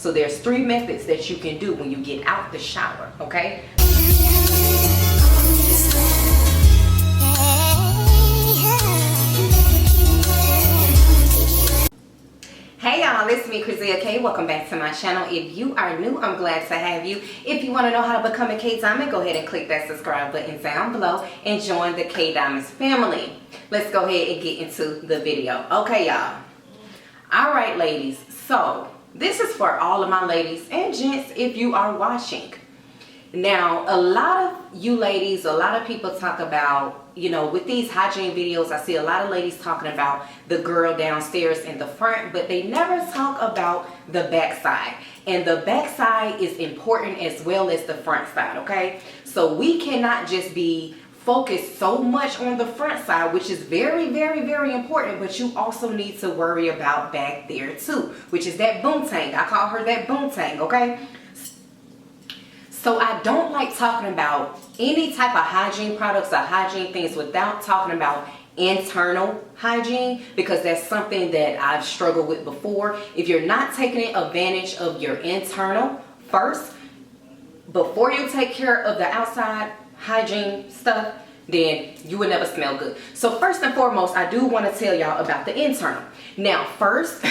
So there's 3 methods that you can do when you get out the shower, okay? Hey y'all, it's me, Krizia K. Welcome back to my channel. If you are new, I'm glad to have you. If you want to know how to become a K Diamond, go ahead and click that subscribe button down below and join the K Diamonds family. Let's go ahead and get into the video. Okay, y'all. All right, ladies. So this is for all of my ladies and gents if you are watching. Now, a lot of you ladies, a lot of people talk about, you know, with these hygiene videos, I see a lot of ladies talking about the girl downstairs in the front, but they never talk about the back side. And the back side is important as well as the front side, okay? So we cannot just be focused so much on the front side, which is very, very, very important, but you also need to worry about back there too, which is that boontang. I call her that boontang, okay? So I don't like talking about any type of hygiene products or hygiene things without talking about internal hygiene, because that's something that I've struggled with before. If you're not taking advantage of your internal first, before you take care of the outside hygiene stuff, then you will never smell good. So first and foremost, I do want to tell y'all about the internal. Now, first,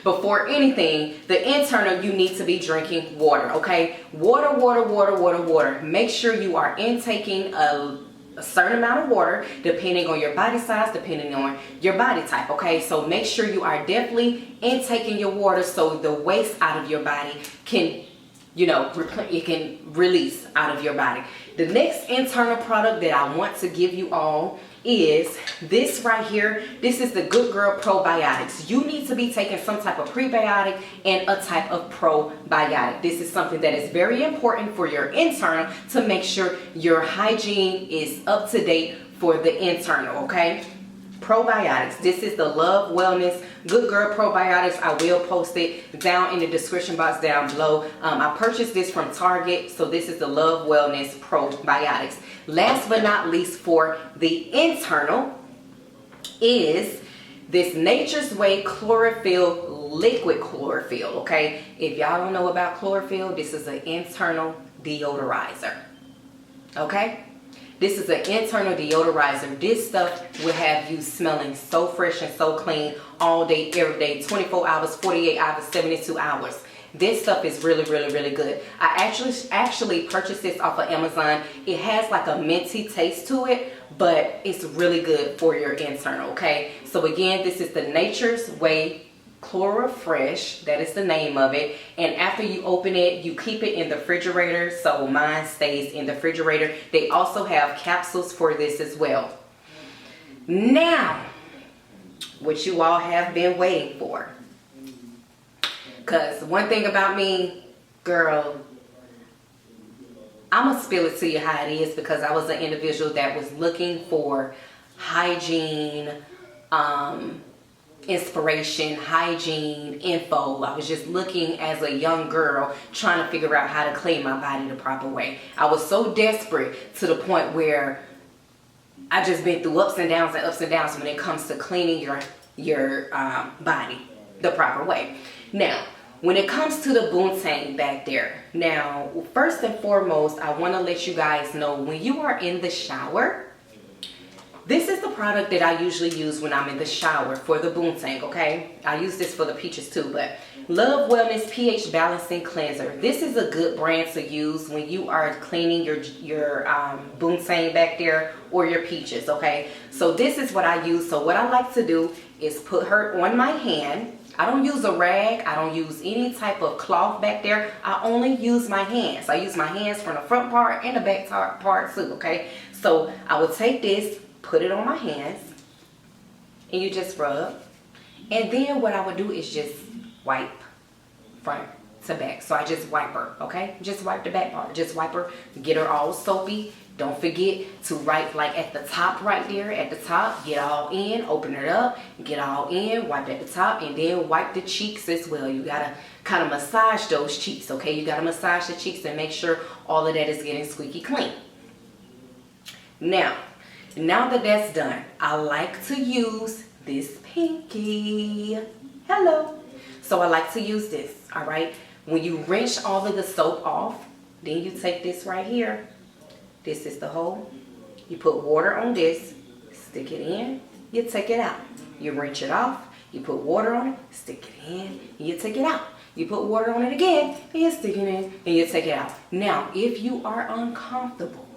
before anything, the internal, you need to be drinking water, okay? Water, water, water, water, water. Make sure you are intaking a certain amount of water, depending on your body size, depending on your body type, okay? So make sure you are definitely intaking your water so the waste out of your body can, you know, it can release out of your body. The next internal product that I want to give you all is this right here. This is the Good Girl Probiotics. You need to be taking some type of prebiotic and a type of probiotic. This is something that is very important for your internal to make sure your hygiene is up to date for the internal, okay? Probiotics. This is the Love Wellness Good Girl Probiotics. I will post it down in the description box down below. I purchased this from Target, so this is the Love Wellness Probiotics. Last but not least, for the internal is this Nature's Way Chlorophyll Liquid Chlorophyll, okay? If y'all don't know about chlorophyll, this is an internal deodorizer, okay? This is an internal deodorizer. This stuff will have you smelling so fresh and so clean all day, every day, 24 hours, 48 hours, 72 hours. This stuff is really, really, really good. I actually purchased this off of Amazon. It has like a minty taste to it, but it's really good for your internal, okay? So again, this is the Nature's Way Chlorofresh, that is the name of it. And after you open it, you keep it in the refrigerator. So mine stays in the refrigerator. They also have capsules for this as well. Now, what you all have been waiting for. Because one thing about me, girl, I'm going to spill it to you how it is, because I was an individual that was looking for hygiene, inspiration, hygiene info. I was just looking as a young girl trying to figure out how to clean my body the proper way. I was so desperate to the point where I just been through ups and downs when it comes to cleaning your body the proper way. Now, when it comes to the boontang back there, now first and foremost, I want to let you guys know, when you are in the shower, this is the product that I usually use when I'm in the shower for the boontang, okay? I use this for the peaches too, but Love Wellness pH Balancing Cleanser. This is a good brand to use when you are cleaning your boontang back there or your peaches, okay? So this is what I use. So what I like to do is put her on my hand. I don't use a rag. I don't use any type of cloth back there. I only use my hands. I use my hands from the front part and the back part too, okay? So I will take this, put it on my hands, and you just rub. And then what I would do is just wipe front to back. So I just wipe her, okay? Just wipe the back part. Just wipe her, get her all soapy. Don't forget to wipe like at the top right there, at the top. Get all in, open it up, get all in, wipe at the top, and then wipe the cheeks as well. You gotta kind of massage those cheeks, okay? You gotta massage the cheeks and make sure all of that is getting squeaky clean. Now that that's done, I like to use this pinky. Hello. So I like to use this, all right? When you rinse all of the soap off, then you take this right here. This is the hole. You put water on this, stick it in, you take it out. You rinse it off, you put water on it, stick it in, and you take it out. You put water on it again, and you stick it in, and you take it out. Now, if you are uncomfortable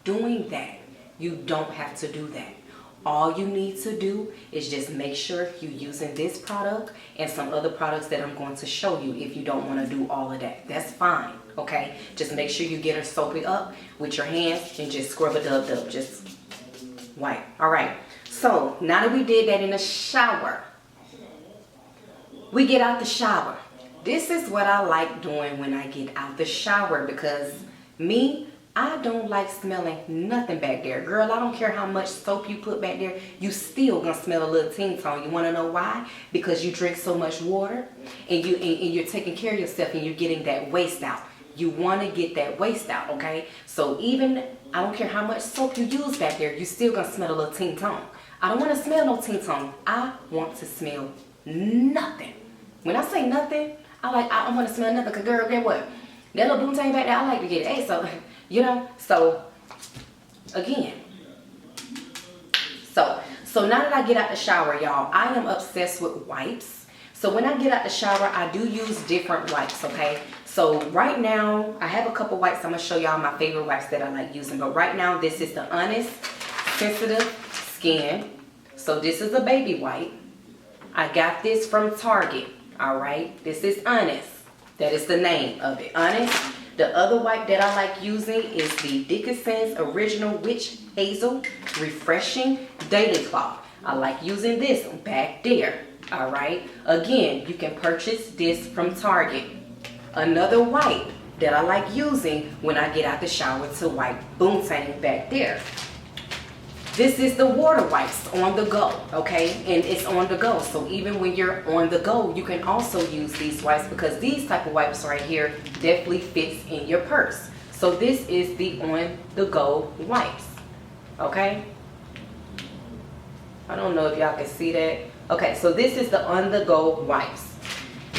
doing that, you don't have to do that. All you need to do is just make sure you're using this product and some other products that I'm going to show you if you don't want to do all of that. That's fine, okay? Just make sure you get her soapy up with your hands and just scrub it up, just wipe. All right, so now that we did that in the shower, we get out the shower. This is what I like doing when I get out the shower because I don't like smelling nothing back there. Girl, I don't care how much soap you put back there, you still gonna smell a little ting-tong. You wanna know why? Because you drink so much water and you're taking care of yourself and you're getting that waste out. You wanna get that waste out, okay? So even, I don't care how much soap you use back there, you still gonna smell a little ting-tong. I don't wanna smell no ting-tong. I want to smell nothing. When I say nothing, I wanna smell nothing, cause girl, get what? That little boom-tang back there, I like to get it. Hey, so, you know, so again, so now that I get out the shower, y'all, I am obsessed with wipes. So when I get out the shower, I do use different wipes, okay? So right now, I have a couple wipes. I'm gonna show y'all my favorite wipes that I like using. But right now, this is the Honest Sensitive Skin. So this is a baby wipe. I got this from Target, all right? This is Honest. That is the name of it, Honest. The other wipe that I like using is the Dickinson's Original Witch Hazel Refreshing Daily Cloth. I like using this back there, all right? Again, you can purchase this from Target. Another wipe that I like using when I get out the shower to wipe boom-tang back there. This is the water wipes on the go, okay? And it's on the go. So even when you're on the go, you can also use these wipes because these type of wipes right here definitely fits in your purse. So this is the on the go wipes, okay? I don't know if y'all can see that. Okay, so this is the on the go wipes.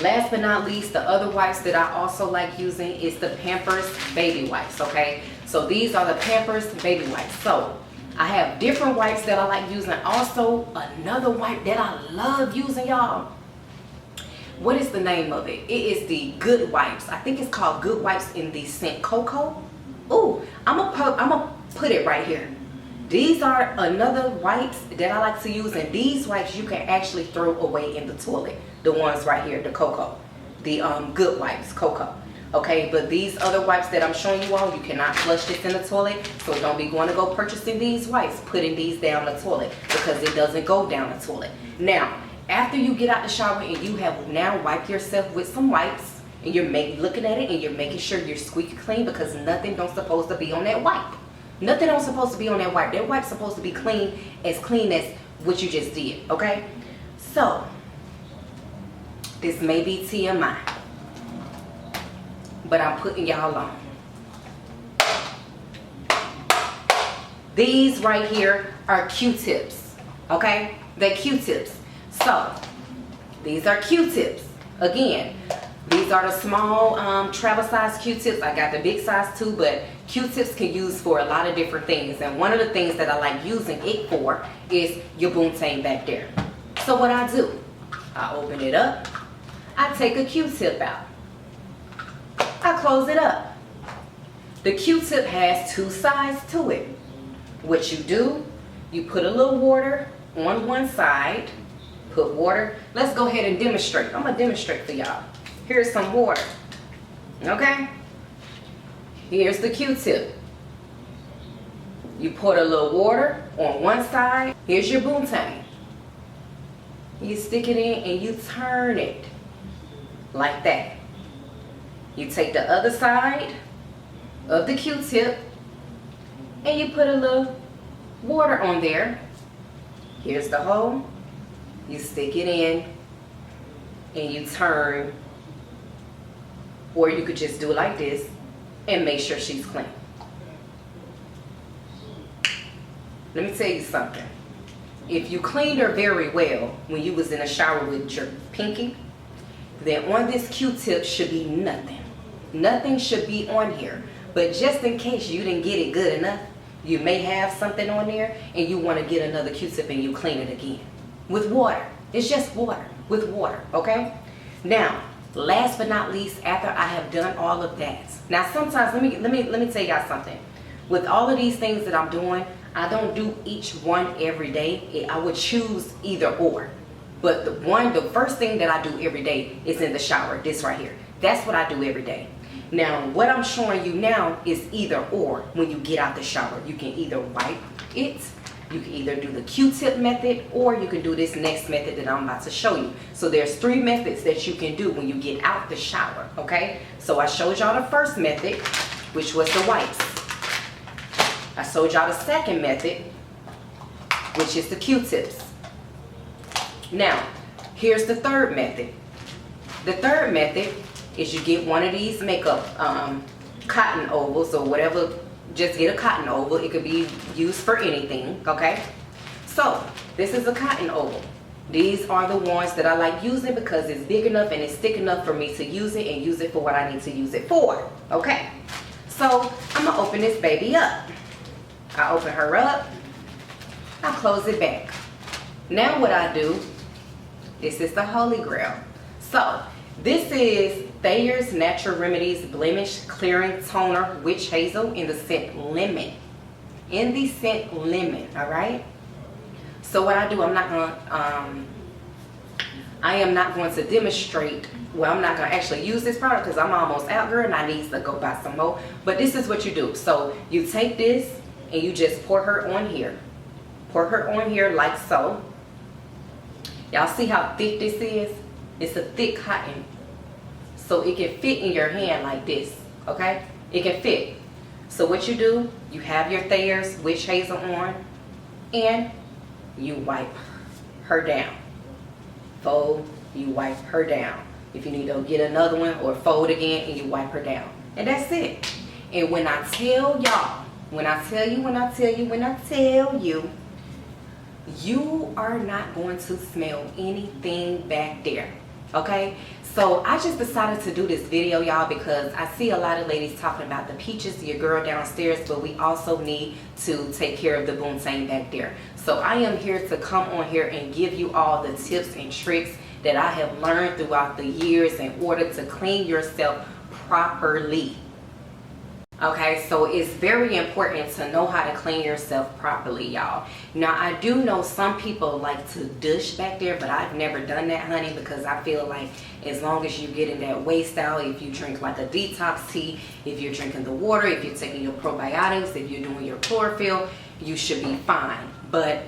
Last but not least, the other wipes that I also like using is the Pampers Baby Wipes, okay? So these are the Pampers Baby Wipes. So I have different wipes that I like using. Also, another wipe that I love using, y'all. What is the name of it? It is the Good Wipes. I think it's called Good Wipes in the scent Cocoa. Ooh, I'm gonna put it right here. These are another wipes that I like to use, and these wipes you can actually throw away in the toilet. The ones right here, the Cocoa, the Good Wipes, Cocoa. Okay, but these other wipes that I'm showing you all, you cannot flush this in the toilet. So don't be going to go purchasing these wipes, putting these down the toilet because it doesn't go down the toilet. Now, after you get out the shower and you have now wiped yourself with some wipes and you're looking at it and you're making sure you're squeaky clean because nothing don't supposed to be on that wipe. Nothing don't supposed to be on that wipe. That wipe's supposed to be clean as what you just did, okay? So, this may be TMI, but I'm putting y'all on. These right here are Q-tips, okay? They're Q-tips. So, these are Q-tips. Again, these are the small travel size Q-tips. I got the big size too, but Q-tips can use for a lot of different things. And one of the things that I like using it for is your boom-tang back there. So what I do, I open it up. I take a Q-tip out. I close it up. The Q-tip has two sides to it. What you do, you put a little water on one side. Put water. Let's go ahead and demonstrate. I'm going to demonstrate for y'all. Here's some water. Okay? Here's the Q-tip. You put a little water on one side. Here's your boom-tang. You stick it in and you turn it like that. You take the other side of the Q-tip and you put a little water on there. Here's the hole. You stick it in and you turn, or you could just do it like this and make sure she's clean. Let me tell you something. If you cleaned her very well when you was in the shower with your pinky, then on this Q-tip should be nothing. Nothing should be on here. But just in case you didn't get it good enough, you may have something on there and you want to get another Q-tip and you clean it again. With water. It's just water. With water, okay? Now, last but not least, after I have done all of that. Now sometimes, let me tell y'all something. With all of these things that I'm doing, I don't do each one every day. I would choose either or. But the first thing that I do every day is in the shower, this right here. That's what I do every day. Now, what I'm showing you now is either or when you get out the shower. You can either wipe it, you can either do the Q-tip method, or you can do this next method that I'm about to show you. So there's 3 methods that you can do when you get out the shower, okay? So I showed y'all the first method, which was the wipes. I showed y'all the second method, which is the Q-tips. Now, here's the third method. The third method is you get one of these makeup cotton ovals or whatever. Just get a cotton oval. It could be used for anything, okay? So, this is a cotton oval. These are the ones that I like using because it's big enough and it's thick enough for me to use it and use it for what I need to use it for, okay? So, I'm going to open this baby up. I open her up. I close it back. Now what I do, this is the Holy Grail. So, this is Thayer's Natural Remedies Blemish Clearing Toner Witch Hazel in the scent Lemon. In the scent Lemon, alright? So what I do, I am not going to demonstrate, well, I'm not going to actually use this product because I'm almost out, girl, and I need to go buy some more. But this is what you do. So you take this and you just pour her on here. Pour her on here like so. Y'all see how thick this is? It's a thick cotton. So it can fit in your hand like this, okay? It can fit. So what you do, you have your Thayer's Witch Hazel on and you wipe her down. Fold, you wipe her down. If you need to get another one, or fold again and you wipe her down. And that's it. And when I tell y'all, you are not going to smell anything back there, okay? So I just decided to do this video, y'all, because I see a lot of ladies talking about the peaches, your girl downstairs, but we also need to take care of the boontang back there. So I am here to come on here and give you all the tips and tricks that I have learned throughout the years in order to clean yourself properly. Okay, so it's very important to know how to clean yourself properly, y'all. Now, I do know some people like to douche back there, but I've never done that, honey, because I feel like as long as you get in that waste out, if you drink like a detox tea, if you're drinking the water, if you're taking your probiotics, if you're doing your chlorophyll, you should be fine. But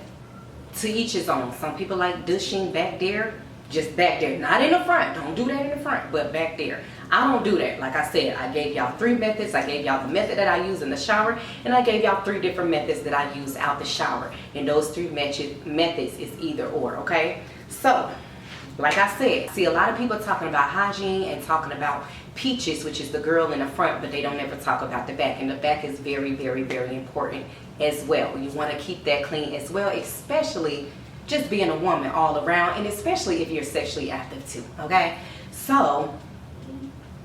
to each his own. Some people like douching back there, just back there, not in the front. Don't do that in the front, but back there. I don't do that. Like I said, I gave y'all 3 methods. I gave y'all the method that I use in the shower, and I gave y'all 3 different methods that I use out the shower. And those 3 methods is either or, okay? So, like I said, see a lot of people talking about hygiene and talking about peaches, which is the girl in the front, but they don't ever talk about the back. And the back is very, very, very important as well. You want to keep that clean as well, especially just being a woman all around, and especially if you're sexually active too, okay? So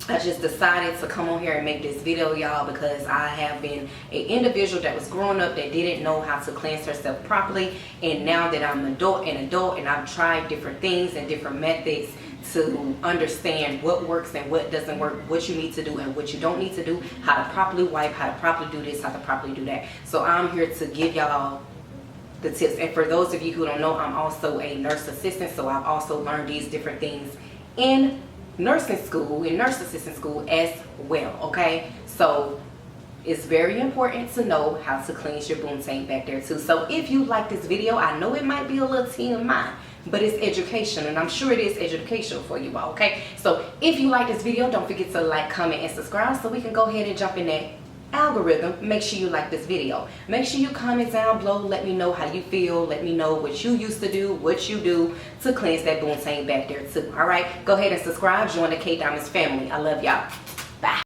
I just decided to come on here and make this video, y'all, because I have been an individual that was growing up that didn't know how to cleanse herself properly, and now that I'm an adult and I've tried different things and different methods to understand what works and what doesn't work, what you need to do and what you don't need to do, how to properly wipe, how to properly do this, how to properly do that. So I'm here to give y'all the tips. And for those of you who don't know, I'm also a nurse assistant, so I've also learned these different things in nursing school, in nurse assistant school as well, okay? So it's very important to know how to cleanse your boontang back there too. So if you like this video, I know it might be a little TMI, but it's education, and I'm sure it is educational for you all, okay? So if you like this video, don't forget to like, comment, and subscribe so we can go ahead and jump in that algorithm. Make sure you like this video. Make sure you comment down below. Let me know how you feel. Let me know what you used to do, what you do to cleanse that boontang back there too. All right, go ahead and subscribe. Join the K Diamonds family. I love y'all.